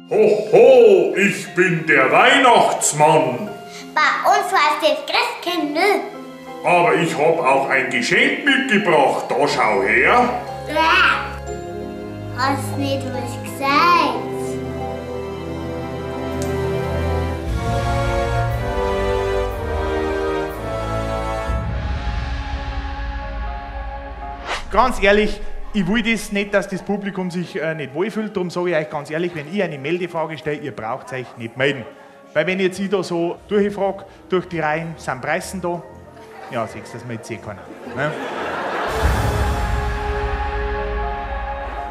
Hoho, ich bin der Weihnachtsmann. Bei uns heißt das Christkind nicht. Aber ich hab auch ein Geschenk mitgebracht. Da schau her. Hast nicht was gesagt? Ganz ehrlich, ich will das nicht, dass das Publikum sich nicht wohlfühlt. Darum sage ich euch ganz ehrlich, wenn ich eine Meldefrage stelle, ihr braucht euch nicht melden. Weil wenn ich jetzt da so durchfrage, durch die Reihen, sind Preisen da? Ja, siehst du, das meldet sich keiner. Ne?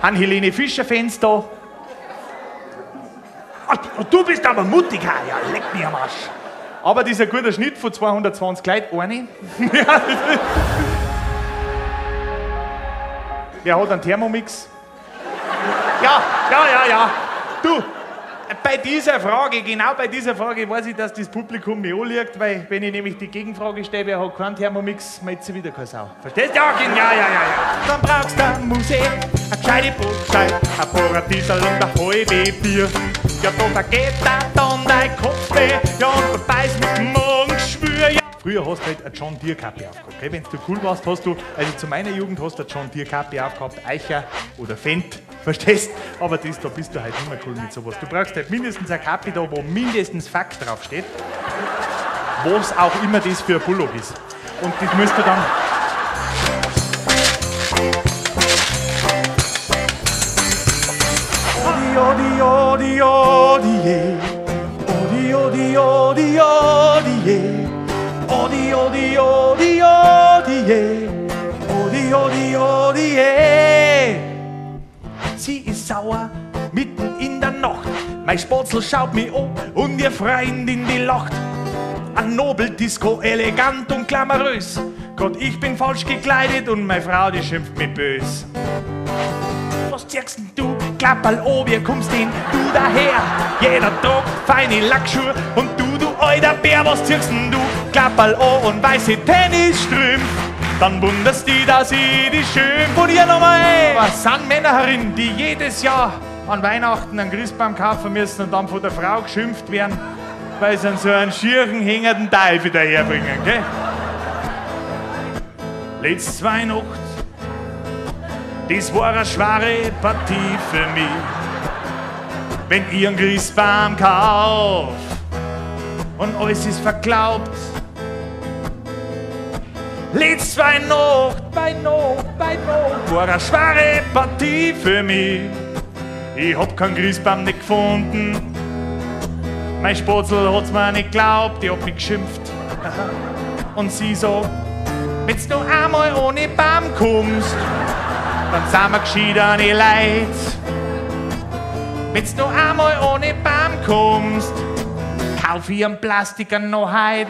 Haben Helene Fischer-Fans da? Ah, du bist aber mutig, ja, leck mich am Arsch. Aber das ist ein guter Schnitt von 220 Leuten, eine. Wer hat einen Thermomix? Ja. Du, bei dieser Frage, genau bei dieser Frage, weiß ich, dass das Publikum mir anliegt, weil wenn ich nämlich die Gegenfrage stelle, wer hat keinen Thermomix, meldet sich wieder keine Sau. Verstehst du? Ja. Dann brauchst du ein Museum, eine gescheite Brotzeit, ein Paradiesel und ein halbe Bier. Ja, da vergeht dann dein Kopfweh, ja, und vorbei's mit dem Morgenschwür, ja. Früher hast du halt eine John Deere Kappe aufgehabt. Okay? Wenn du cool warst, hast du, also zu meiner Jugend hast du eine John Deere Kappe aufgehabt, Eicher oder Fendt, verstehst? Aber da bist du halt nicht mehr cool mit sowas. Du brauchst halt mindestens eine Kappe da, wo mindestens Fakt draufsteht, was auch immer das für ein Bullock ist. Und das musst du dann... Sie ist sauer, mitten in der Nacht. Mein Spatzel schaut mich an und ihr Freundin, die lacht. Ein Nobeldisco, elegant und glamourös. Gott, ich bin falsch gekleidet und meine Frau, die schimpft mich bös. Was ziehst denn du? Klapperl an, wie kommst denn du daher? Jeder tragt feine Lackschuhe und du alter Bär, was ziehst denn du? Klapperl an und weiße Tennisstrümpf. Dann wunderst du, dass ich die schön von ihr nochmal ein. Was sind Männer herin, die jedes Jahr an Weihnachten einen Christbaum kaufen müssen und dann von der Frau geschimpft werden, weil sie so einen schieren, hängenden Teufel daherbringen, gell? Letzte Weihnacht, das war eine schwere Partie für mich. Wenn ich einen Christbaum kauf und alles ist verglaubt. Letzte Weihnacht, war eine schwere Partie für mich. Ich hab keinen Christbaum nicht gefunden. Mein Spatzel hat's mir nicht geglaubt, ich hab mich geschimpft. Und sie so, wenn's noch einmal ohne Baum kommst, dann sind wir gescheiterte Leute. Wenn's noch einmal ohne Baum kommst, kauf ich einen Plastiker noch heut.